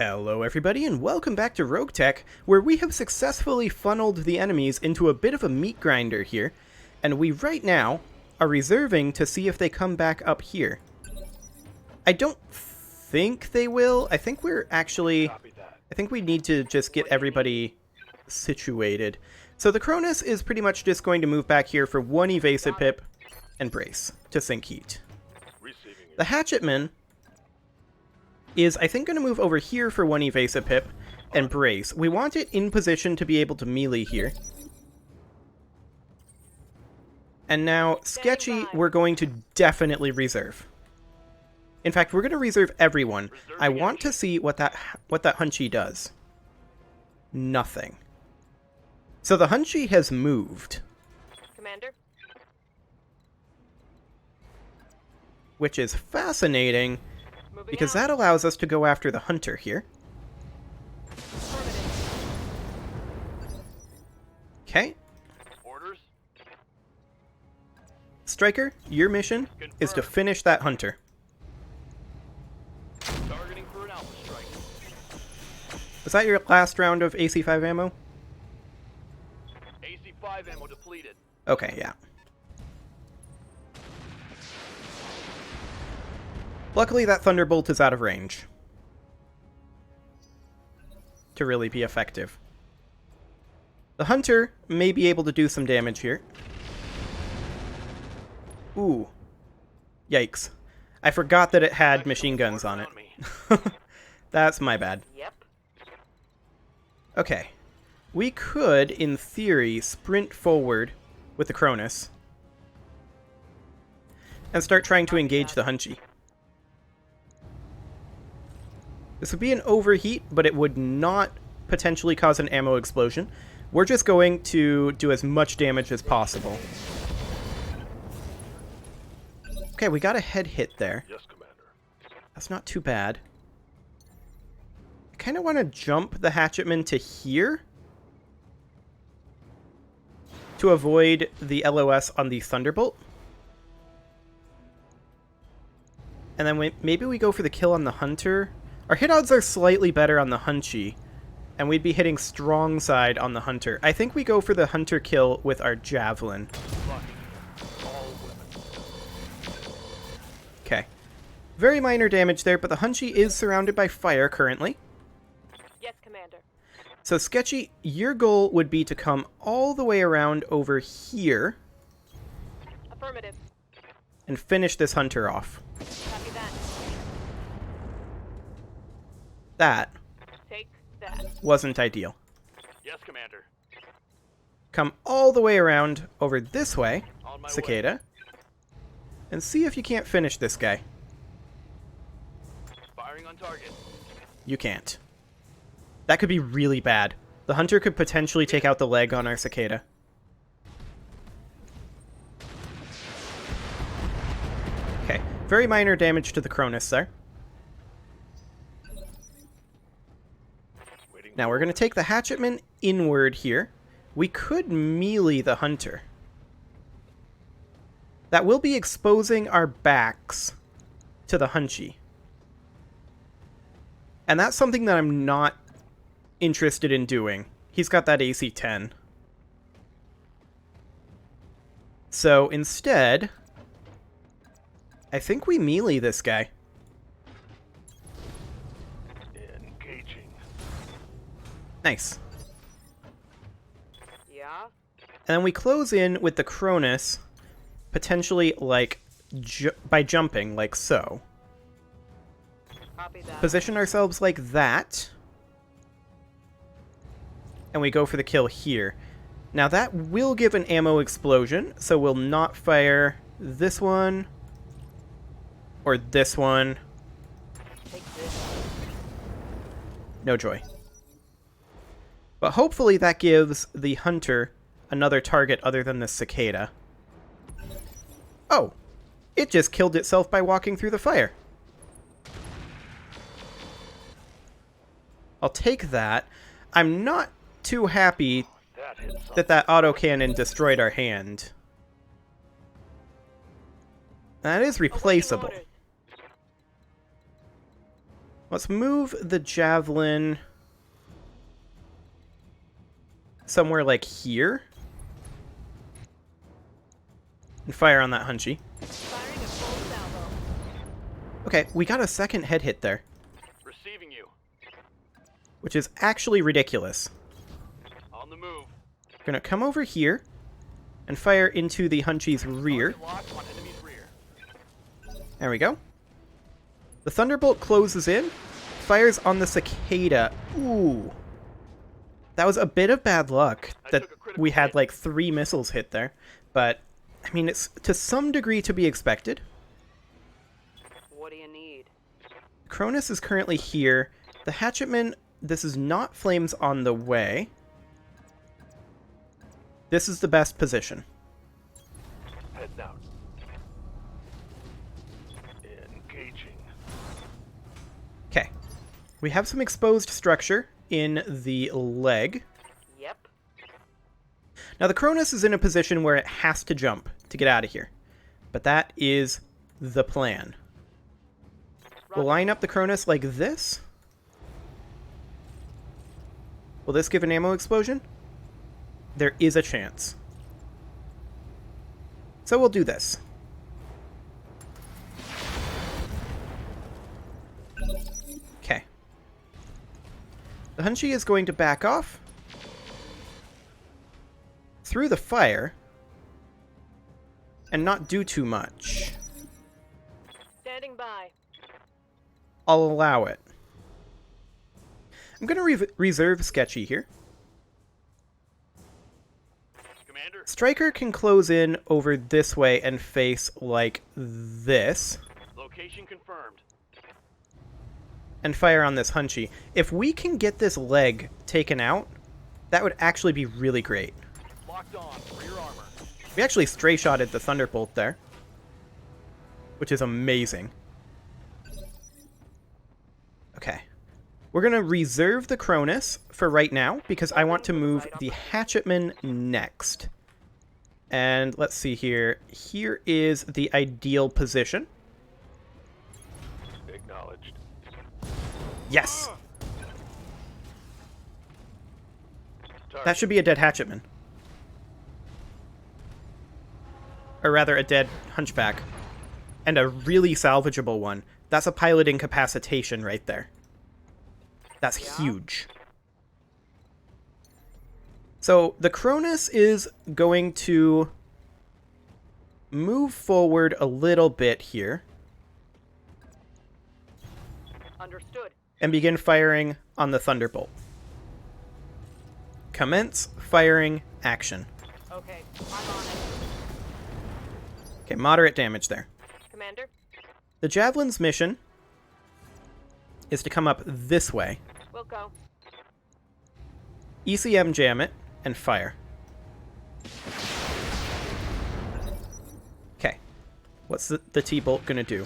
Hello everybody and welcome back to RogueTech, where we have successfully funneled the enemies into a bit of a meat grinder here, and we right now are reserving to see if they come back up here. I don't think they will. I think we need to just get everybody situated. So the Cronus is pretty much just going to move back here for one evasive pip and brace to sink heat. The Hatchetman is, I think, going to move over here for one evasive pip and brace. We want it in position to be able to melee here. And now, Sketchy, we're going to definitely reserve. In fact, we're going to reserve everyone. I want to see what that Hunchy does. Nothing. So the Hunchy has moved. Commander? Which is fascinating, because that allows us to go after the Hunter here. Okay. Orders? Striker, your mission is to finish that Hunter. Targeting for an alpha strike. Was that your last round of AC5 ammo? AC5 ammo depleted. Okay, yeah. Luckily, that Thunderbolt is out of range to really be effective. The Hunter may be able to do some damage here. Ooh. Yikes. I forgot that it had machine guns on it. That's my bad. Yep. Okay. We could, in theory, sprint forward with the Cronus and start trying to engage the Hunchy. This would be an overheat, but it would not potentially cause an ammo explosion. We're just going to do as much damage as possible. Okay, we got a head hit there. Yes, Commander. That's not too bad. I kind of want to jump the Hatchetman to here to avoid the LOS on the Thunderbolt. And then maybe we go for the kill on the Hunter. Our hit odds are slightly better on the Hunchy, and we'd be hitting strong side on the Hunter. I think we go for the Hunter kill with our Javelin. Okay. Very minor damage there, but the Hunchy is surrounded by fire currently. Yes, Commander. So, Sketchy, your goal would be to come all the way around over here. Affirmative. And finish this Hunter off. Copy that. That Take that. wasn't ideal. Yes, Commander. Come all the way around over this way, On my Cicada, and see if you can't finish this guy. way. Firing on target. You can't. That could be really bad. The Hunter could potentially take out the leg on our Cicada. Okay, very minor damage to the Cronus there. Now we're going to take the Hatchetman inward here. We could melee the Hunter. That will be exposing our backs to the Hunchy. And that's something that I'm not interested in doing. He's got that AC 10. So instead, I think we melee this guy. Engaging. Nice. Yeah. And then we close in with the Cronus, potentially like by jumping, like so. Copy that. Position ourselves like that. And we go for the kill here. Now that will give an ammo explosion, so we'll not fire this one or this one. Take this. No joy. But hopefully that gives the Hunter another target other than the Cicada. Oh! It just killed itself by walking through the fire. I'll take that. I'm not too happy that autocannon destroyed our hand. That is replaceable. Let's move the javelin somewhere like here. And fire on that hunchy. Firing a full salvo. Okay, we got a second head hit there, Receiving you. which is actually ridiculous. On the move. Gonna come over here and fire into the hunchy's rear. Target locked on enemy's rear. There we go. The Thunderbolt closes in, fires on the Cicada. Ooh. That was a bit of bad luck that we had like 3 missiles hit there. But, I mean, it's to some degree to be expected. What do you need? Cronus is currently here. The Hatchetman, this is not flames on the way. This is the best position. Heads out. Engaging. Okay. We have some exposed structure in the leg. Yep. Now the Cronus is in a position where it has to jump to get out of here. But that is the plan. We'll line up the Cronus like this. Will this give an ammo explosion? There is a chance. So we'll do this. Okay. The Hunchy is going to back off through the fire and not do too much. Standing by. I'll allow it. I'm going to reserve Sketchy here. Commander. Striker can close in over this way and face like this. Location confirmed. And fire on this Hunchy. If we can get this leg taken out, that would actually be really great. Locked on. Rear armor. We actually stray-shotted the Thunderbolt there, which is amazing. Okay. We're going to reserve the Cronus for right now, because I want to move the Hatchetman next. And let's see here. Here is the ideal position. Acknowledged. Yes! That should be a dead Hatchetman. Or rather, a dead Hunchback. And a really salvageable one. That's a pilot incapacitation right there. That's huge. So, the Cronus is going to move forward a little bit here. Understood. And begin firing on the Thunderbolt. Commence firing action. Okay, I'm on it. Okay, moderate damage there. Commander? The Javelin's mission is to come up this way, We'll go. ECM jam it, and fire. Okay, what's the T-bolt gonna do?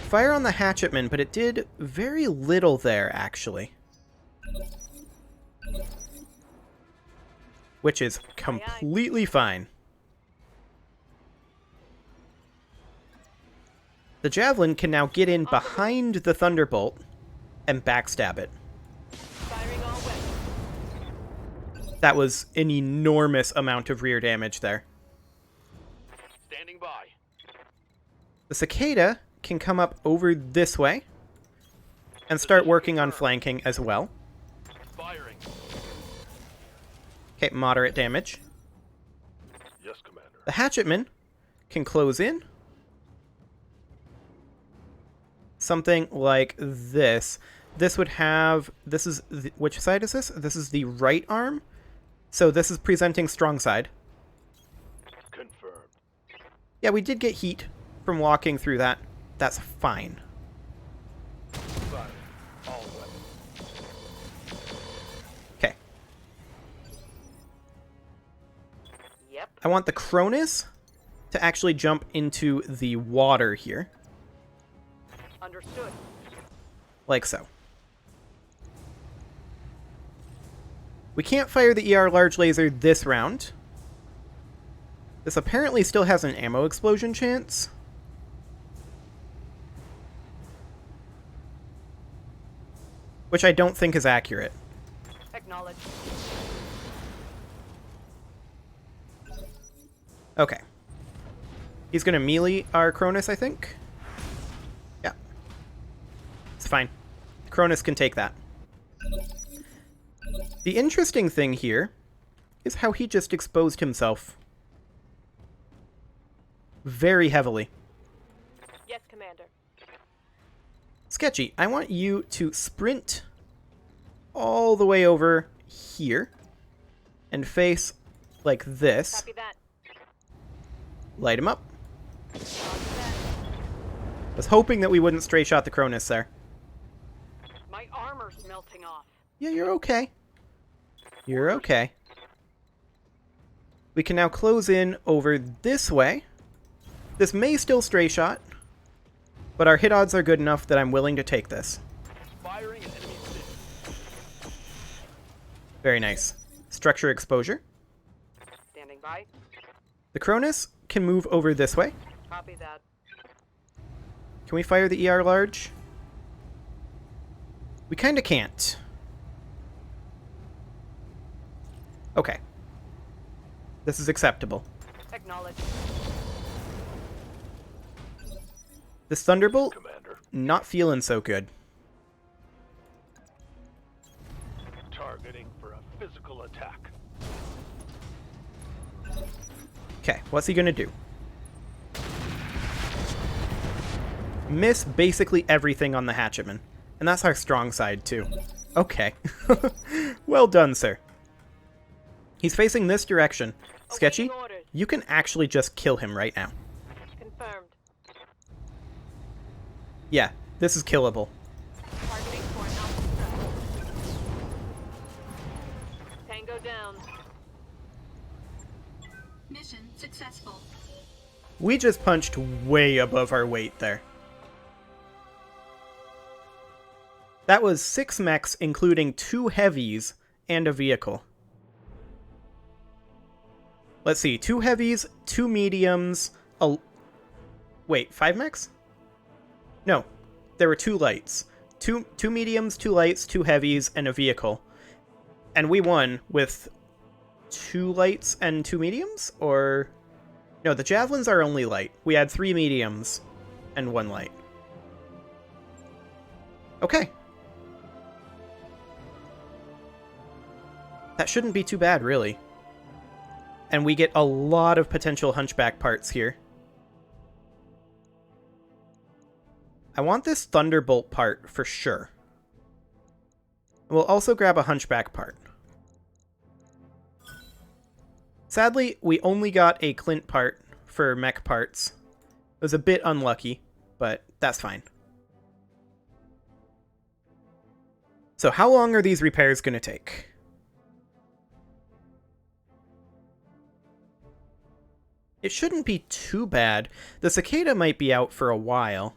Fire on the Hatchetman, but it did very little there, actually. Which is completely fine. The Javelin can now get in behind the Thunderbolt and backstab it. Firing all weapons. That was an enormous amount of rear damage there. Standing by. The Cicada can come up over this way and start working on flanking as well. Firing. Okay, moderate damage. Yes, Commander. The Hatchetman can close in. Something like this. This would have... This is... Which side is this? This is the right arm. So this is presenting strong side. Confirmed. Yeah, we did get heat from walking through that. That's fine. Fire. All weapons. Okay. Yep. I want the Cronus to actually jump into the water here. Understood. Like so. We can't fire the ER large laser this round. This apparently still has an ammo explosion chance. which I don't think is accurate. Acknowledged. Okay. He's gonna melee our Cronus, I think. Yeah. It's fine. Cronus can take that. The interesting thing here is how he just exposed himself very heavily. Yes, Commander. Sketchy, I want you to sprint all the way over here and face like this. Copy that. Light him up. Roger that. Was hoping that we wouldn't stray shot the Cronus there. My armor's melting off. Yeah, you're okay. You're okay. We can now close in over this way. This may still stray shot, but our hit odds are good enough that I'm willing to take this. Firing at enemy position. Very nice. Structure exposure. Standing by. The Cronus can move over this way. Copy that. Can we fire the ER large? We kinda can't. Okay. This is acceptable. Acknowledged. This Thunderbolt, Commander. not feeling so good. Targeting for a physical attack. Okay, what's he gonna do? Miss basically everything on the Hatchetman. And that's our strong side, too. Okay. Well done, sir. He's facing this direction. Sketchy, Awaiting orders. you can actually just kill him right now. Confirmed. Yeah, this is killable. Targeting for an alpha threat. Tango down. Mission successful. We just punched way above our weight there. That was 6 mechs, including 2 heavies and a vehicle. Let's see, 2 heavies, 2 mediums, wait, 5 mechs? No, there were 2 lights. 2 mediums, 2 lights, 2 heavies, and a vehicle. And we won with 2 lights and 2 mediums? Or... no, the javelins are only light. We had 3 mediums and 1 light. Okay. That shouldn't be too bad, really. And we get a lot of potential hunchback parts here. I want this Thunderbolt part for sure. We'll also grab a hunchback part. Sadly, we only got a Clint part for mech parts. It was a bit unlucky, but that's fine. So how long are these repairs going to take? It shouldn't be too bad. The cicada might be out for a while.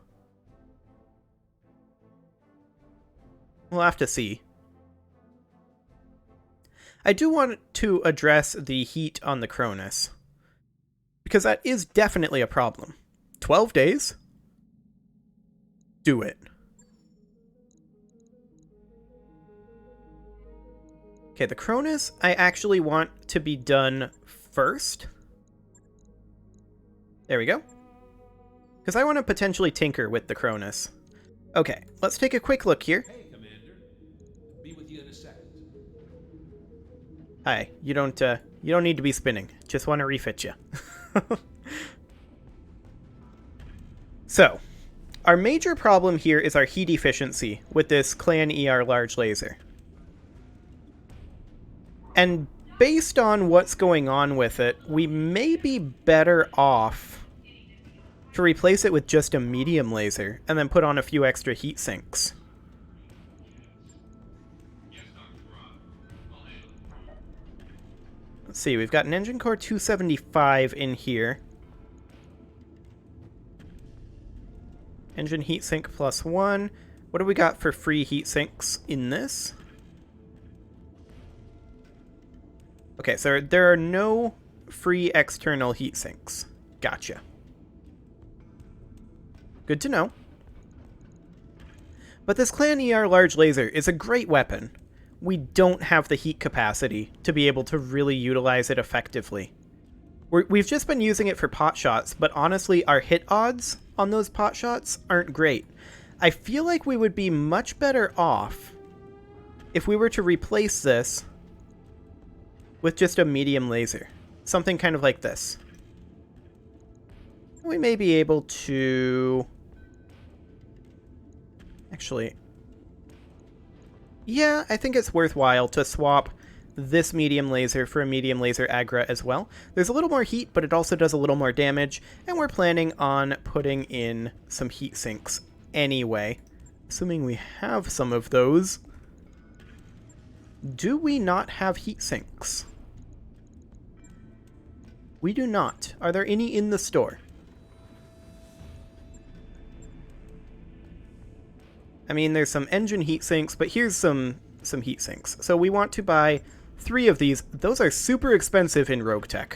We'll have to see. I do want to address the heat on the Cronus, because that is definitely a problem. 12 days? Do it. Okay, the Cronus I actually want to be done first. There we go. Because I want to potentially tinker with the Cronus. Okay, let's take a quick look here. Hey, Commander. Be with you in a second. Hi, you don't need to be spinning. Just want to refit you. So, our major problem here is our heat efficiency with this Clan ER large laser. And based on what's going on with it, we may be better off to replace it with just a medium laser and then put on a few extra heat sinks. Let's see, we've got an engine core 275 in here. Engine heatsink +1. What do we got for free heatsinks in this? Okay, so there are no free external heatsinks. Gotcha. Good to know. But this Clan ER large laser is a great weapon. We don't have the heat capacity to be able to really utilize it effectively. We've just been using it for pot shots, but honestly, our hit odds on those pot shots aren't great. I feel like we would be much better off if we were to replace this with just a medium laser. Something kind of like this. We may be able to... Actually... Yeah, I think it's worthwhile to swap this medium laser for a medium laser Agra as well. There's a little more heat, but it also does a little more damage, and we're planning on putting in some heat sinks anyway. Assuming we have some of those. Do we not have heat sinks? We do not. Are there any in the store? I mean, there's some engine heat sinks, but here's some heat sinks. So we want to buy 3 of these. Those are super expensive in RogueTech.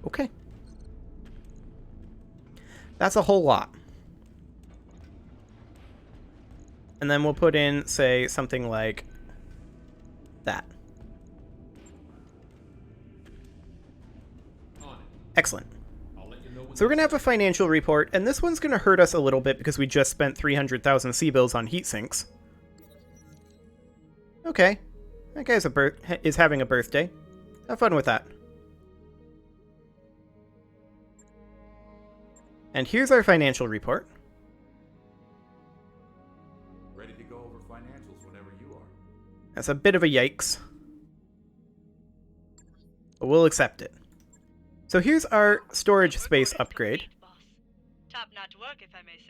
Okay. That's a whole lot. And then we'll put in, say, something like that. Excellent. So we're going to have a financial report, and this one's going to hurt us a little bit because we just spent 300,000 C-bills on heat sinks. Okay. That guy's is having a birthday. Have fun with that. And here's our financial report. Ready to go over financials whenever you are. That's a bit of a yikes. But we'll accept it. So here's our storage space upgrade,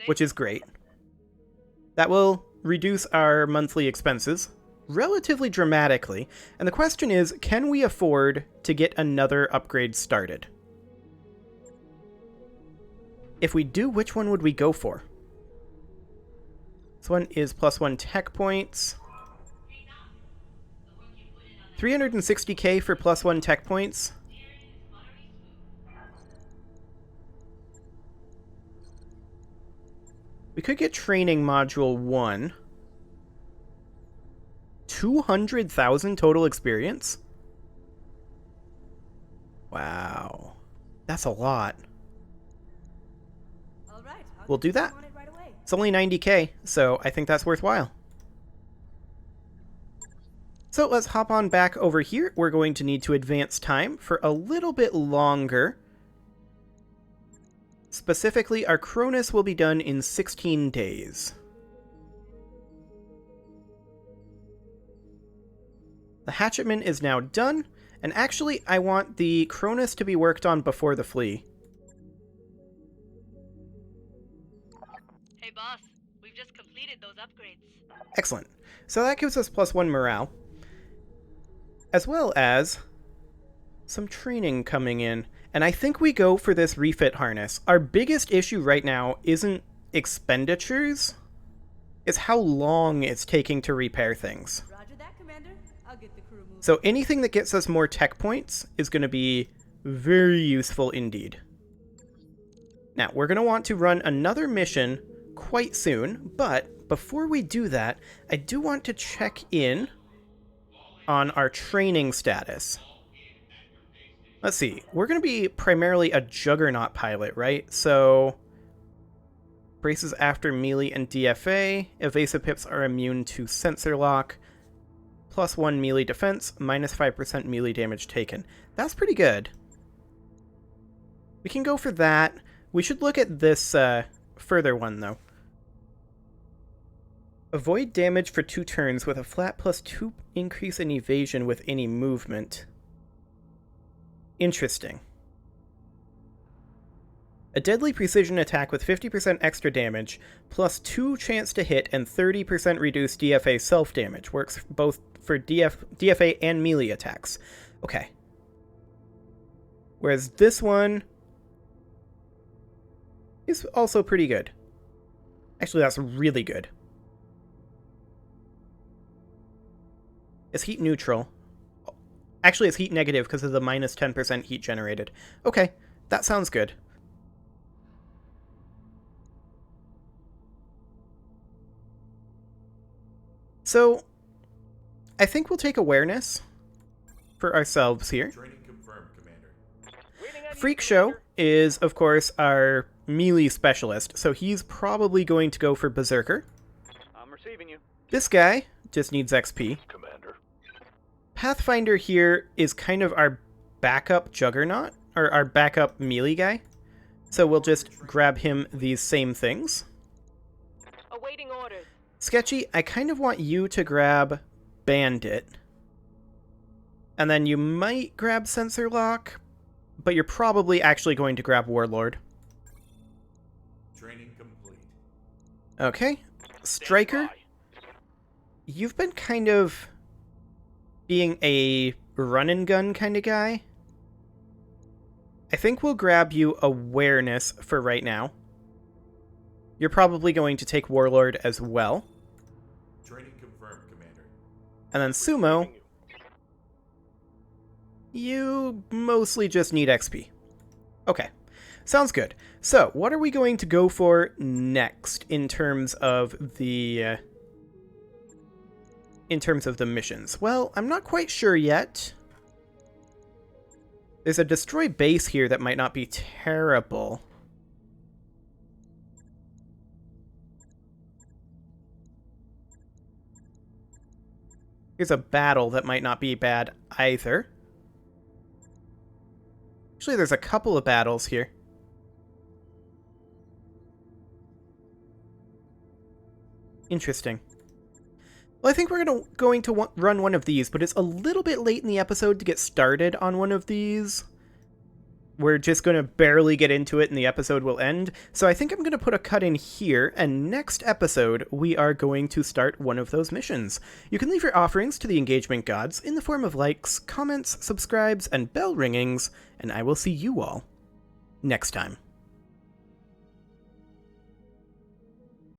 which is great. That will reduce our monthly expenses relatively dramatically, and the question is, can we afford to get another upgrade started? If we do, which one would we go for? This one is +1 tech points. 360k for +1 tech points. We could get training module 1. 200,000 total experience? Wow. That's a lot. We'll do that. It's only 90k, so I think that's worthwhile. So let's hop on back over here. We're going to need to advance time for a little bit longer. Specifically, our Cronus will be done in 16 days. The Hatchetman is now done, and actually I want the Cronus to be worked on before the Flea. Hey boss, we've just completed those upgrades. Excellent. So that gives us +1 morale, as well as some training coming in. And I think we go for this refit harness. Our biggest issue right now isn't expenditures, it's how long it's taking to repair things. Roger that, Commander. I'll get the crew moving. So anything that gets us more tech points is going to be very useful indeed. Now, we're going to want to run another mission quite soon, but before we do that, I do want to check in on our training status. Let's see, we're going to be primarily a Juggernaut pilot, right? So, braces after melee and DFA, evasive pips are immune to sensor lock, +1 melee defense, -5% melee damage taken. That's pretty good. We can go for that. We should look at this further one, though. Avoid damage for 2 turns with a flat +2 increase in evasion with any movement. Interesting. A deadly precision attack with 50% extra damage, +2 chance to hit, and 30% reduced DFA self-damage. Works both for DFA and melee attacks. Okay. Whereas this one is also pretty good. Actually, that's really good. It's heat neutral. Actually, it's heat negative because of the -10% heat generated. Okay, that sounds good. So, I think we'll take awareness for ourselves here. Training confirmed, Commander. Freak Show is, of course, our melee specialist, so he's probably going to go for Berserker. I'm receiving you. This guy just needs XP. Commander. Pathfinder here is kind of our backup Juggernaut, or our backup melee guy. So we'll just grab him these same things. Awaiting orders. Sketchy, I kind of want you to grab Bandit. And then you might grab Sensor Lock, but you're probably actually going to grab Warlord. Training complete. Okay. Striker, you've been kind of being a run and gun kind of guy. I think we'll grab you awareness for right now. You're probably going to take Warlord as well. Training confirmed, Commander. And then Sumo, you mostly just need XP. Okay, sounds good. So, what are we going to go for next in terms of the missions? Well, I'm not quite sure yet. There's a destroy base here that might not be terrible. Here's a battle that might not be bad either. Actually, there's a couple of battles here. Interesting. Well, I think we're going to run one of these, but it's a little bit late in the episode to get started on one of these. We're just going to barely get into it and the episode will end. So I think I'm going to put a cut in here, and next episode we are going to start one of those missions. You can leave your offerings to the engagement gods in the form of likes, comments, subscribes, and bell ringings, and I will see you all next time.